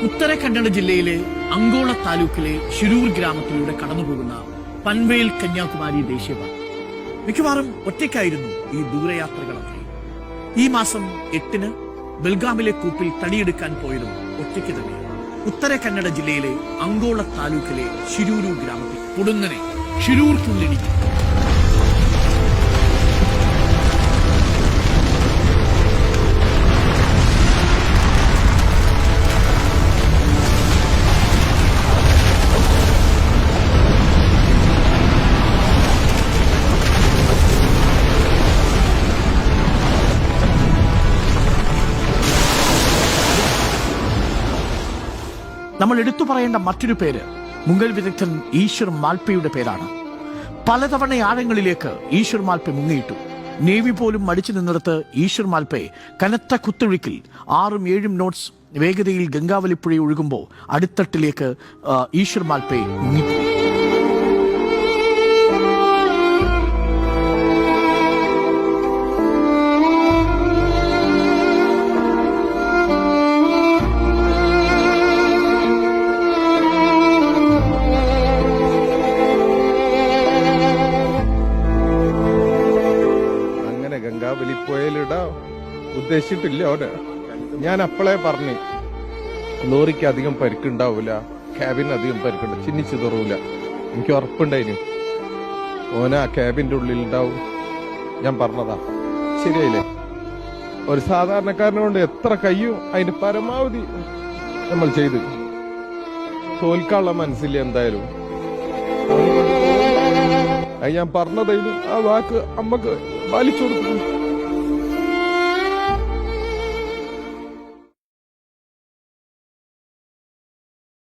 ഉത്തര കന്നഡ ജില്ലയിലെ അങ്കോള താലൂക്കിലെ ശിരൂർ ഗ്രാമത്തിലൂടെ കടന്നുപോകുന്ന പൻവേൽ കന്യാകുമാരി ദേശീയപാത. മിക്കവാറും ഒറ്റയ്ക്കായിരുന്നു ഈ ദൂരയാത്രകളൊക്കെ. ഈ മാസം 8-ന് ബെൽഗാമിലെ കൂപ്പിൽ തടിയെടുക്കാൻ പോയതും ഒറ്റയ്ക്ക് തന്നെയാണ്. ഉത്തര കന്നഡ ജില്ലയിലെ അങ്കോള താലൂക്കിലെ ശിരൂരു ഗ്രാമത്തിൽ പൊടുന്നനെ ശിരൂർക്കുള്ളിടിക്കും. നമ്മൾ എടുത്തു പറയേണ്ട മറ്റൊരു പേര് മുങ്ങൽ വിദഗ്ധൻ ഈശ്വർ മാൽപ്പയുടെ പേരാണ്. പലതവണ ആഴങ്ങളിലേക്ക് ഈശ്വർ മാൽപ്പെ മുങ്ങിയിട്ടു. നേവി പോലും മടിച്ചു നിന്നിടത്ത് ഈശ്വർ മാൽപ്പെ കനത്ത കുത്തൊഴുക്കിൽ 6-7 നോട്ട്സ് വേഗതയിൽ ഗംഗാവലിപ്പുഴ ഒഴുകുമ്പോൾ അടിത്തട്ടിലേക്ക് ഈശ്വർ മാൽപ്പെ മുങ്ങിപ്പോയി. ഗംഗാവലിപ്പുഴയിലിടാ ഉദ്ദേശിച്ചിട്ടില്ല അവന്. ഞാൻ അപ്പോളേ പറഞ്ഞു ലോറിക്ക് അധികം പരിക്കുണ്ടാവൂല, ക്യാബിന് അധികം പരിക്കുണ്ട്, ചിന്നിച്ചു തുറൂല. എനിക്ക് ഉറപ്പുണ്ടായിന് ഓന ആ ക്യാബിന്റെ ഉള്ളിലുണ്ടാവും. ഞാൻ പറഞ്ഞതാ, ശരിയായില്ലേ? ഒരു സാധാരണക്കാരനെ കൊണ്ട് എത്ര കഴിയും അതിന്റെ പരമാവധി നമ്മൾ ചെയ്ത് തോൽക്കാനുള്ള മനസ്സില്ല. എന്തായാലും ഞാൻ പറഞ്ഞതായിരുന്നു, ആ വാക്ക് അമ്മക്ക് പാലിച്ചു കൊടുത്തു.